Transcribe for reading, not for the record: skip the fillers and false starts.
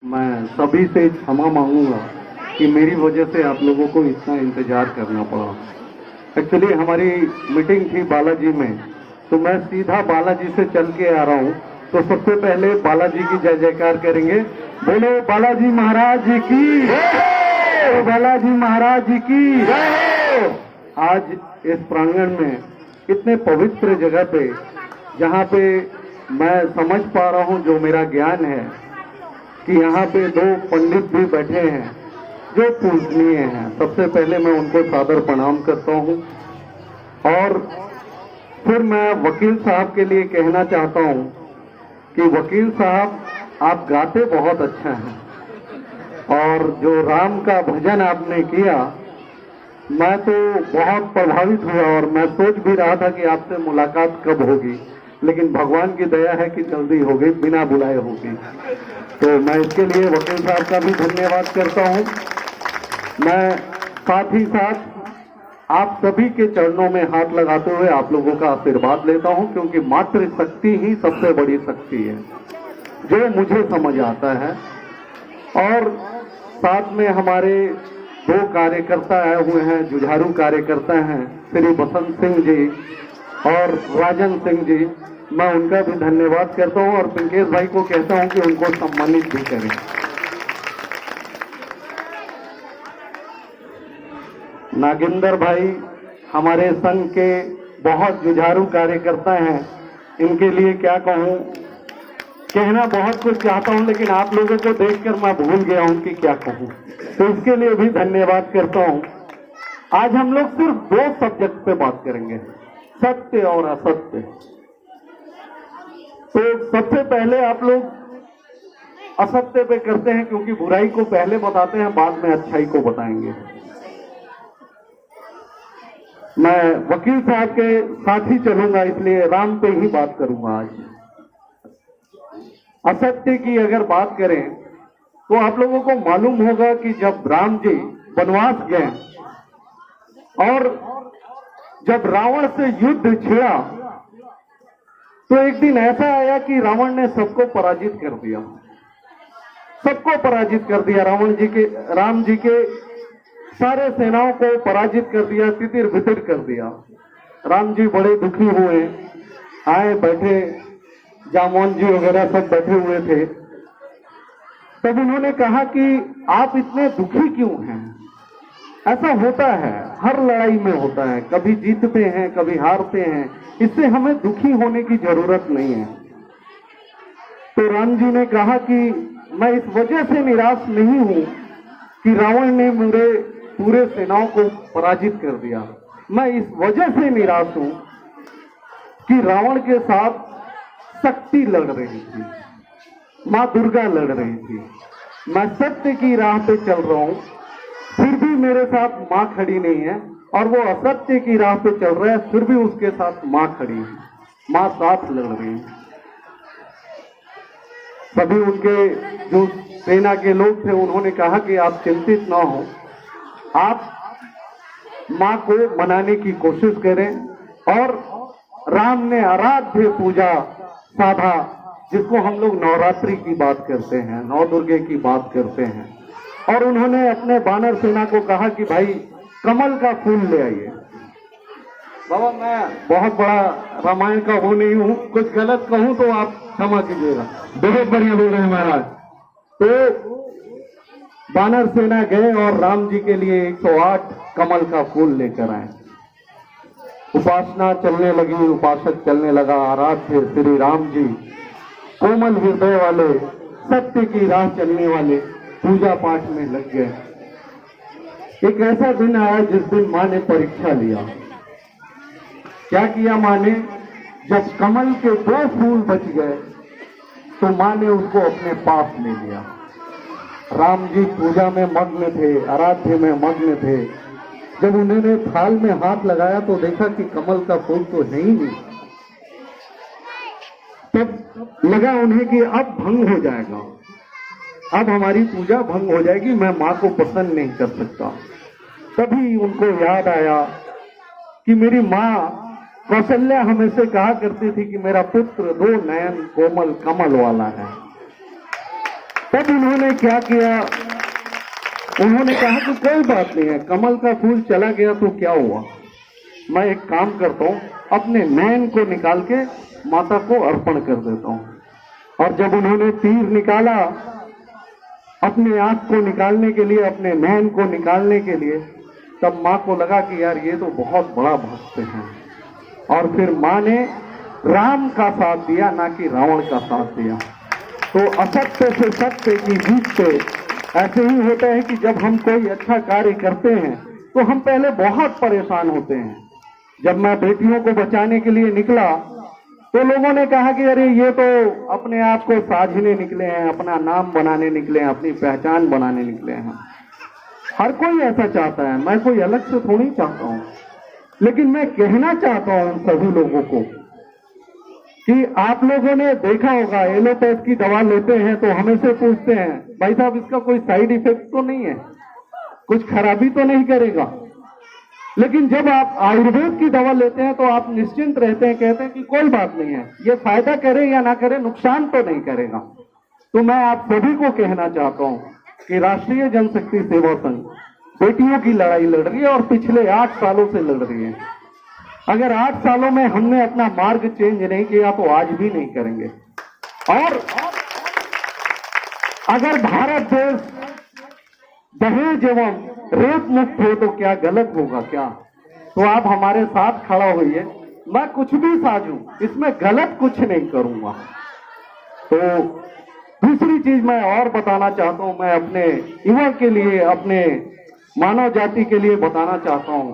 मैं सभी से क्षमा मांगूंगा कि मेरी वजह से आप लोगों को इतना इंतजार करना पड़ा। एक्चुअली हमारी मीटिंग थी बालाजी में, तो मैं सीधा बालाजी से चल के आ रहा हूँ। तो सबसे पहले बालाजी की जय जयकार करेंगे। बोलो बालाजी महाराज की जय, बालाजी महाराज की जय। आज इस प्रांगण में इतने पवित्र जगह पे, जहाँ पे मैं समझ पा रहा हूँ, जो मेरा ज्ञान है कि यहाँ पे दो पंडित भी बैठे हैं जो पूजनीय हैं। सबसे पहले मैं उनको सादर प्रणाम करता हूँ और फिर मैं वकील साहब के लिए कहना चाहता हूँ कि वकील साहब, आप गाते बहुत अच्छा हैं और जो राम का भजन आपने किया, मैं तो बहुत प्रभावित हुआ और मैं सोच भी रहा था कि आपसे मुलाकात कब होगी, लेकिन भगवान की दया है कि जल्दी हो गई, बिना बुलाए होगी। तो मैं इसके लिए वकील साहब का भी धन्यवाद करता हूं। मैं साथ ही साथ आप सभी के चरणों में हाथ लगाते हुए आप लोगों का आशीर्वाद लेता हूं, क्योंकि मातृ शक्ति ही सबसे बड़ी शक्ति है, जो मुझे समझ आता है। और साथ में हमारे दो कार्यकर्ता आए हुए हैं, जुझारू कार्यकर्ता हैं, श्री बसंत सिंह जी और राजन सिंह जी। मैं उनका भी धन्यवाद करता हूं और पिंकेश भाई को कहता हूं कि उनको सम्मानित भी करें। नागेंद्र भाई हमारे संघ के बहुत जुझारू कार्यकर्ता हैं, इनके लिए क्या कहूं, कहना बहुत कुछ चाहता हूं, लेकिन आप लोगों को देखकर मैं भूल गया हूं कि क्या कहूं, तो इसके लिए भी धन्यवाद करता हूं। आज हम लोग सिर्फ दो सब्जेक्ट पे बात करेंगे, सत्य और असत्य। तो सबसे पहले आप लोग असत्य पे करते हैं, क्योंकि बुराई को पहले बताते हैं, बाद में अच्छाई को बताएंगे। मैं वकील साहब के साथ ही चलूंगा, इसलिए राम पे ही बात करूंगा आज। असत्य की अगर बात करें तो आप लोगों को मालूम होगा कि जब राम जी वनवास गए और जब रावण से युद्ध छिड़ा, तो एक दिन ऐसा आया कि रावण ने सबको पराजित कर दिया, सबको पराजित कर दिया। राम जी के सारे सेनाओं को पराजित कर दिया, तितिर बितिर कर दिया। राम जी बड़े दुखी हुए, आए बैठे, जामोन जी वगैरह सब बैठे हुए थे। तब उन्होंने कहा कि आप इतने दुखी क्यों हैं? ऐसा होता है, हर लड़ाई में होता है, कभी जीतते हैं कभी हारते हैं, इससे हमें दुखी होने की जरूरत नहीं है। तो राम जी ने कहा कि मैं इस वजह से निराश नहीं हूं कि रावण ने मेरे पूरे सेनाओं को पराजित कर दिया। मैं इस वजह से निराश हूं कि रावण के साथ शक्ति लड़ रही थी, मां दुर्गा लड़ रही थी। मैं सत्य की राह पे चल रहा हूं, फिर भी मेरे साथ मां खड़ी नहीं है, और वो असत्य की राह पे चल रहा है, फिर भी उसके साथ मां खड़ी है, मां साथ लड़ रही है। सभी उनके जो सेना के लोग थे, उन्होंने कहा कि आप चिंतित ना हो, आप मां को मनाने की कोशिश करें। और राम ने आराध्य पूजा साधा, जिसको हम लोग नवरात्रि की बात करते हैं, नौ दुर्गे की बात करते हैं। और उन्होंने अपने बानर सेना को कहा कि भाई कमल का फूल ले आइए। बाबा, मैं बहुत बड़ा रामायण का वो नहीं हूं, कुछ गलत कहूं तो आप क्षमा कीजिएगा। बहुत बढ़िया बोल रहे हैं महाराज। तो बानर सेना गए और राम जी के लिए 108 कमल का फूल लेकर आए। उपासना चलने लगी, उपासक चलने लगा। आराध्य श्री राम जी, कोमल हृदय वाले, सत्य की राह चलने वाले, पूजा पाठ में लग गए। एक ऐसा दिन आया जिस दिन मां ने परीक्षा लिया। क्या किया मां ने? जब कमल के 2 फूल बच गए तो मां ने उसको अपने पास ले लिया। राम जी पूजा में मग्न थे, आराध्य में मग्न थे। जब उन्होंने थाल में हाथ लगाया तो देखा कि कमल का फूल तो है ही नहीं। तब लगा उन्हें कि अब भंग हो जाएगा, अब हमारी पूजा भंग हो जाएगी, मैं मां को प्रसन्न नहीं कर सकता। तभी उनको याद आया कि मेरी मां कौशल्या हमेशा कहा करती थी कि मेरा पुत्र 2 नयन कोमल कमल वाला है। तब उन्होंने क्या किया, उन्होंने कहा कि कोई बात नहीं है, कमल का फूल चला गया तो क्या हुआ, मैं एक काम करता हूं, अपने नैन को निकाल के माता को अर्पण कर देता हूं। और जब उन्होंने तीर निकाला अपने आंख को निकालने के लिए, अपने नैन को निकालने के लिए, तब मां को लगा कि यार ये तो बहुत बड़ा भक्त है। और फिर मां ने राम का साथ दिया, ना कि रावण का साथ दिया। तो असत्य से सत्य की जीत पे ऐसे ही होता है कि जब हम कोई अच्छा कार्य करते हैं तो हम पहले बहुत परेशान होते हैं। जब मैं बेटियों को बचाने के लिए निकला तो लोगों ने कहा कि अरे ये तो अपने आप को साझने निकले हैं, अपना नाम बनाने निकले हैं, अपनी पहचान बनाने निकले हैं। हर कोई ऐसा चाहता है, मैं कोई अलग से थोड़ी चाहता हूं, लेकिन मैं कहना चाहता हूं सभी लोगों को कि आप लोगों ने देखा होगा एलोपैथ की दवा लेते हैं तो हमें से पूछते हैं भाई साहब इसका कोई साइड इफेक्ट तो नहीं है, कुछ खराबी तो नहीं करेगा। लेकिन जब आप आयुर्वेद की दवा लेते हैं तो आप निश्चिंत रहते हैं, कहते हैं कि कोई बात नहीं है, ये फायदा करे या ना करे नुकसान तो नहीं करेगा। तो मैं आप सभी को कहना चाहता हूं कि राष्ट्रीय जनशक्ति सेवा संघ बेटियों की लड़ाई लड़ रही है और पिछले 8 सालों से लड़ रही है। अगर 8 सालों में हमने अपना मार्ग चेंज नहीं किया तो आज भी नहीं करेंगे। और अगर भारत देश दहेज एवं रेप मुक्त हो तो क्या गलत होगा क्या? तो आप हमारे साथ खड़ा होइए, मैं कुछ भी साझूं, इसमें गलत कुछ नहीं करूंगा। तो दूसरी चीज मैं और बताना चाहता हूं, मैं अपने युवा के लिए, अपने मानव जाति के लिए बताना चाहता हूं